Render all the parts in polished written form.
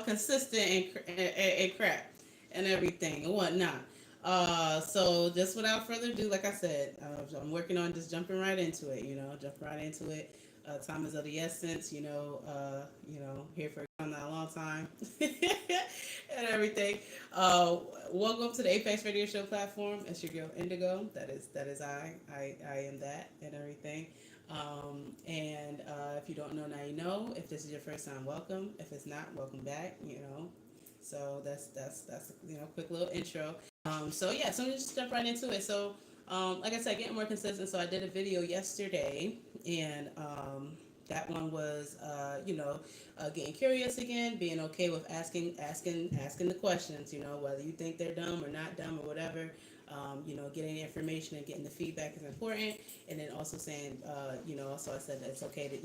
consistent and crap and everything and whatnot. So just without further ado, like I said, I'm working on just jumping right into it. Jumping right into it. Time is of the essence. Here for not a long time and everything. Uh, Welcome to the Apex Radio Show platform. It's your girl Indigo. That is I am that and everything. And if you don't know now, you know. If this is your first time, welcome. If it's not, welcome back. So that's quick little intro. So I'm gonna just jump right into it. So like I said, getting more consistent. So I did a video yesterday, and that one was getting curious again, being okay with asking the questions. Whether you think they're dumb or not dumb or whatever. Getting information and getting the feedback is important, and then also saying, also I said that it's okay to,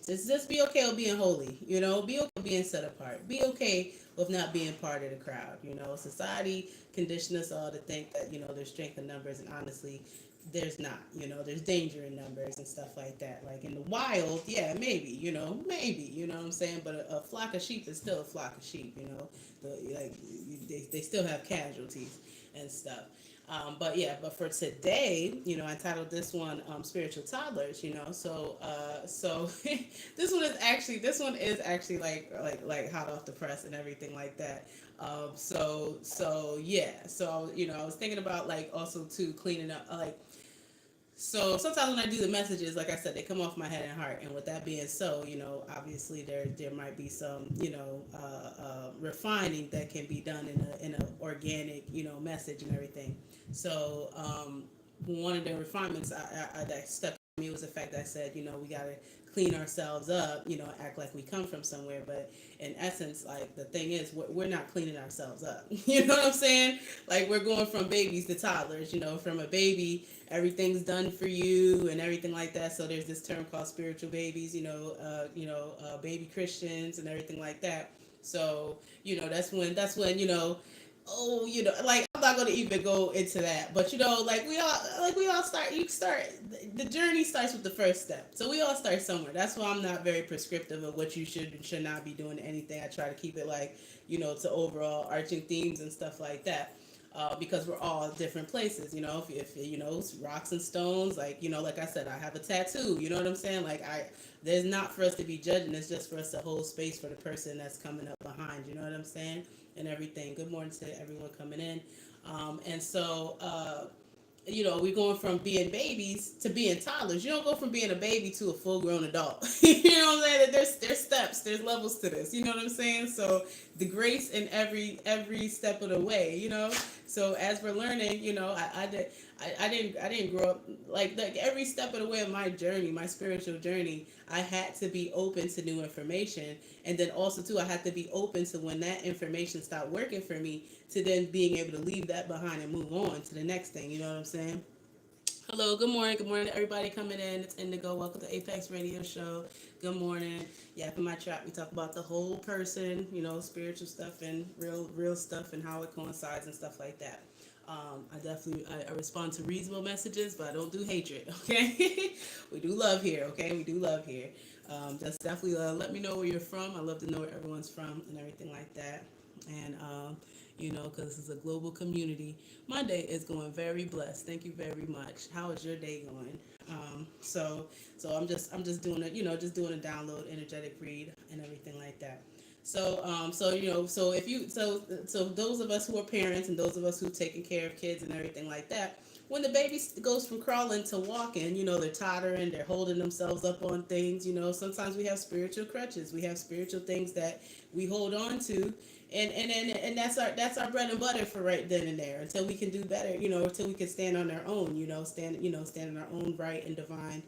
just be okay with being holy. Be okay with being set apart. Be okay with not being part of the crowd. Society conditioned us all to think that there's strength in numbers, and honestly, there's not. There's danger in numbers and stuff like that. Like in the wild, yeah, maybe, what I'm saying. But a flock of sheep is still a flock of sheep. They still have casualties and stuff. But for today, I titled this one "Spiritual Toddlers." So this one is actually like hot off the press and everything like that. I was thinking about like also too cleaning up so sometimes when I do the messages, like I said, they come off my head and heart. And with that being so, obviously there might be some, refining that can be done in a organic, message and everything. So one of the refinements that stuck with me was the fact that I said, we gotta clean ourselves up, act like we come from somewhere. But in essence, like the thing is, we're not cleaning ourselves up. You know what I'm saying? Like we're going from babies to toddlers. From a baby, everything's done for you and everything like that. So there's this term called spiritual babies. Baby Christians and everything like that. So that's when like I'm not gonna even go into that, but we all start. The journey starts with the first step. So we all start somewhere. That's why I'm not very prescriptive of what you should and should not be doing anything. I try to keep it like to overall arching themes and stuff like that. Because we're all different places, if it's rocks and stones, like I said, I have a tattoo, you know what I'm saying? There's not for us to be judging, it's just for us to hold space for the person that's coming up behind, you know what I'm saying? And everything. Good morning to everyone coming in. We're going from being babies to being toddlers. You don't go from being a baby to a full grown adult. You know what I'm saying? There's steps, there's levels to this. You know what I'm saying? So the grace in every step of the way. So as we're learning, I didn't grow up like every step of the way of my journey, my spiritual journey. I had to be open to new information, and then also too, I had to be open to when that information stopped working for me, to then being able to leave that behind and move on to the next thing. You know what I'm saying? Hello, good morning. Good morning to everybody coming in. It's Indigo. Welcome to Apex Radio Show. Good morning. Yeah, for my trap, we talk about the whole person, spiritual stuff and real stuff and how it coincides and stuff like that. I respond to reasonable messages, but I don't do hatred. Okay, we do love here. Okay, we do love here. Just definitely let me know where you're from. I love to know where everyone's from and everything like that. And because this is a global community. My day is going very blessed. Thank you very much. How is your day going? So I'm just doing a download, energetic read, and everything like that. So those of us who are parents and those of us who are taking care of kids and everything like that, when the baby goes from crawling to walking, they're tottering, they're holding themselves up on things. Sometimes we have spiritual crutches, we have spiritual things that we hold on to, and that's our bread and butter for right then and there until we can do better. Until we can stand on our own. Stand in our own right and divine.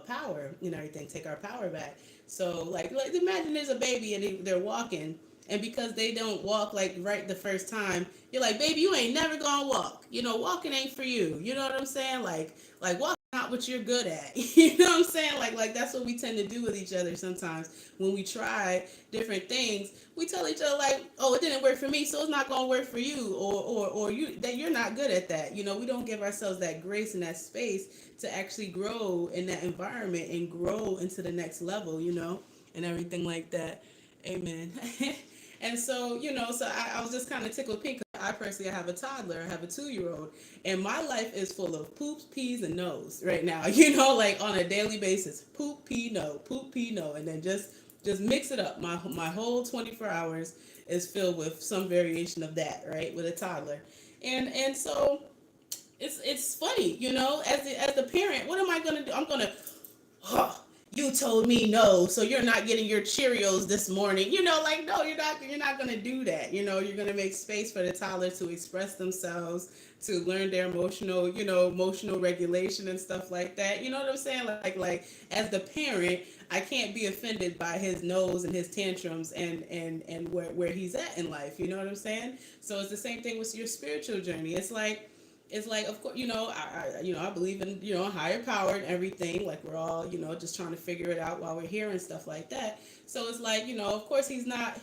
Power and everything. Take our power back. So like imagine there's a baby and they're walking, and because they don't walk like right the first time, you're like, baby, you ain't never gonna walk. Walking ain't for you. You know what I'm saying? Like walking not what you're good at. You know what I'm saying? Like that's what we tend to do with each other sometimes when we try different things. We tell each other like, oh, it didn't work for me, so it's not gonna work for you, or you that you're not good at that. We don't give ourselves that grace and that space to actually grow in that environment and grow into the next level. And everything like that. Amen. And so, so I was just kind of tickled pink. I personally have a toddler. I have a 2-year-old, and my life is full of poops, peas, and no's right now. Like on a daily basis, poop, pee, no, poop, pee, no, and then just mix it up. My whole 24 hours is filled with some variation of that, right, with a toddler, and so it's funny, as the parent, what am I gonna do? I'm gonna, huh, you told me no, so you're not getting your Cheerios this morning. Like, no, you're not gonna do that. You're gonna make space for the toddler to express themselves, to learn their emotional regulation and stuff like that. You know what I'm saying? Like as the parent, I can't be offended by his nose and his tantrums and where he's at in life. You know what I'm saying? So it's the same thing with your spiritual journey. It's like, of course, I believe in, a higher power and everything. Like, we're all, just trying to figure it out while we're here and stuff like that. So it's like, of course he's not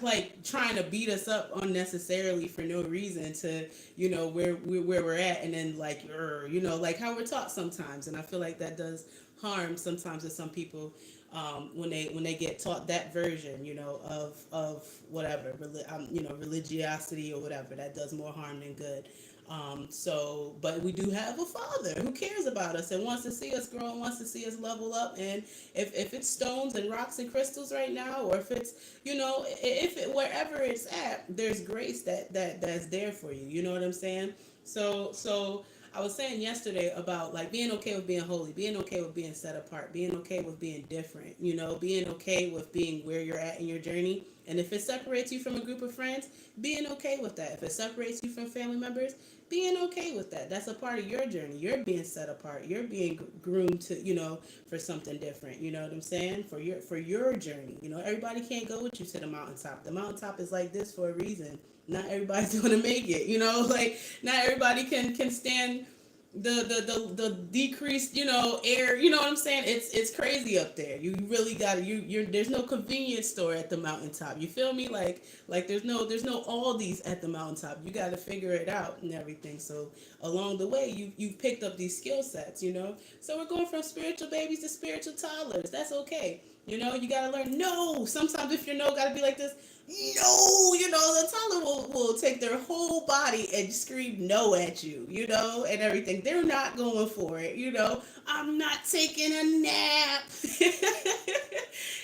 like trying to beat us up unnecessarily for no reason to, where we're at. And then like, like how we're taught sometimes. And I feel like that does harm sometimes to some people, when they get taught that version, of whatever, religiosity or whatever, that does more harm than good. But we do have a father who cares about us and wants to see us grow and wants to see us level up. And if it's stones and rocks and crystals right now, or if it's, wherever it's at, there's grace that's there for you. You know what I'm saying? So I was saying yesterday about like being okay with being holy, being okay with being set apart, being okay with being different, being okay with being where you're at in your journey. And if it separates you from a group of friends, being okay with that. If it separates you from family members, being okay with that. That's a part of your journey. You're being set apart. You're being groomed to, for something different. You know what I'm saying? For your journey. Everybody can't go with you to the mountaintop. The mountaintop is like this for a reason. Not everybody's gonna make it. Like not everybody can stand the decreased air. You know what I'm saying? It's crazy up there. You really gotta you're there's no convenience store at the mountaintop. You feel me? Like there's no Aldi's at the mountaintop. You got to figure it out and everything. So along the way you've picked up these skill sets. So we're going from spiritual babies to spiritual toddlers. That's okay. You gotta learn no. Sometimes if your no gotta be like this, no, the toddler will take their whole body and scream no at you, and everything. They're not going for it, I'm not taking a nap.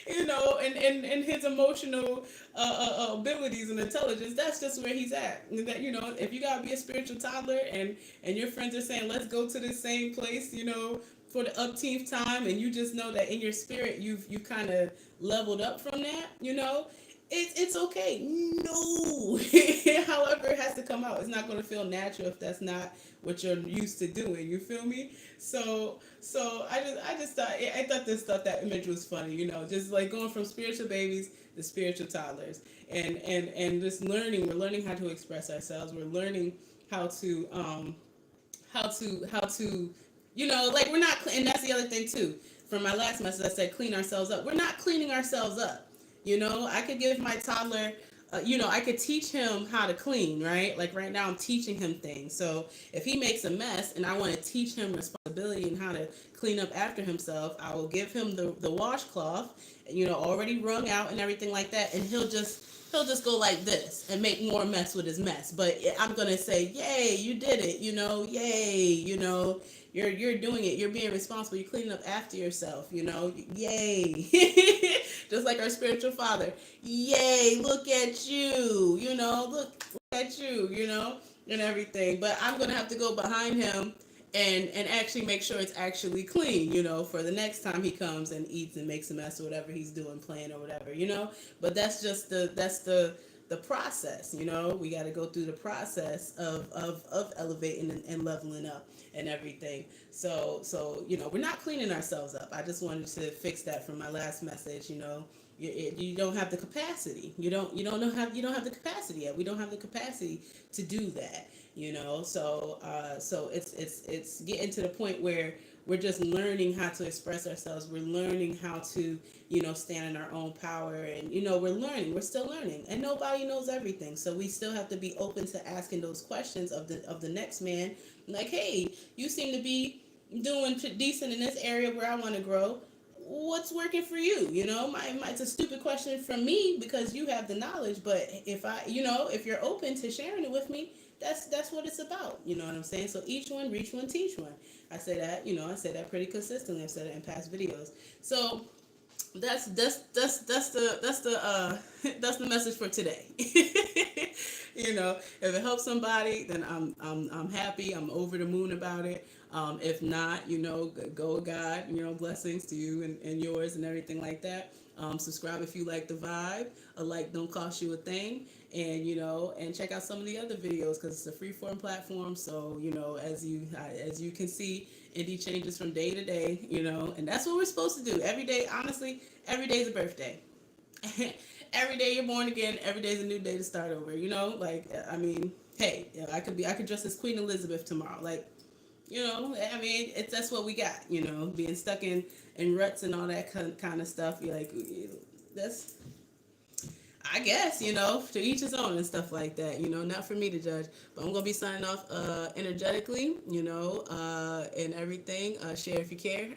And his emotional abilities and intelligence, that's just where he's at. That, if you gotta be a spiritual toddler and your friends are saying, let's go to the same place, for the upteenth time, and you just know that in your spirit you've kind of leveled up from that, it's okay. No. However it has to come out. It's not going to feel natural if that's not what you're used to doing. You feel me? So I thought that image was funny, just like going from spiritual babies to spiritual toddlers. And just learning, we're learning how to express ourselves. We're learning how to like we're not, and that's the other thing too. From my last message, I said clean ourselves up. We're not cleaning ourselves up. I could give my toddler, I could teach him how to clean, right? Like right now I'm teaching him things. So if he makes a mess and I want to teach him responsibility and how to clean up after himself, I will give him the washcloth, already wrung out and everything like that. And he'll just go like this and make more mess with his mess. But I'm going to say, yay, you did it, yay, you're doing it. You're being responsible. You're cleaning up after yourself, yay. Just like our spiritual father. Yay, look at you, look at you, and everything. But I'm going to have to go behind him and actually make sure it's actually clean, for the next time he comes and eats and makes a mess or whatever he's doing, playing or whatever, But that's just the process, we got to go through the process of elevating and leveling up and everything. So we're not cleaning ourselves up. I just wanted to fix that from my last message. You don't have the capacity. You don't have the capacity yet. We don't have the capacity to do that. So it's getting to the point where we're just learning how to express ourselves. We're learning how to, stand in our own power. And, we're still learning. And nobody knows everything. So we still have to be open to asking those questions of the next man. Like, hey, you seem to be doing decent in this area where I want to grow. what's working for you. It's a stupid question from me because you have the knowledge, but if you're open to sharing it with me, that's what it's about. You know what I'm saying? So each one, reach one, teach one. I say that pretty consistently. I've said it in past videos. So that's the that's the message for today. If it helps somebody, then I'm happy. I'm over the moon about it. If not, go with God. Blessings to you and yours and everything like that. Subscribe if you like the vibe. A like don't cost you a thing, and check out some of the other videos because it's a free form platform. So as you can see, indie changes from day to day. And that's what we're supposed to do every day. Honestly, every day is a birthday. Every day you're born again. Every day is a new day to start over. Hey, I could dress as Queen Elizabeth tomorrow. That's what we got. Being stuck in ruts and all that kind of stuff. You're like, that's, I guess, to each his own and stuff like that. Not for me to judge. But I'm going to be signing off energetically, and everything. Share if you care.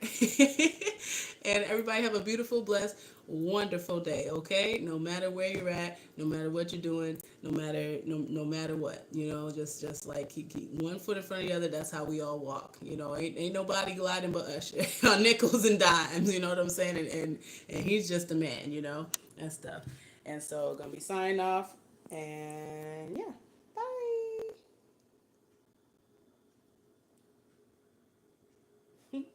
And everybody have a beautiful, blessed, wonderful day, okay? No matter where you're at, no matter what you're doing, no matter what, just like keep one foot in front of the other. That's how we all walk. Ain't nobody gliding but us on nickels and dimes. You know what I'm saying? And he's just a man, and stuff. And so gonna be signing off, and yeah.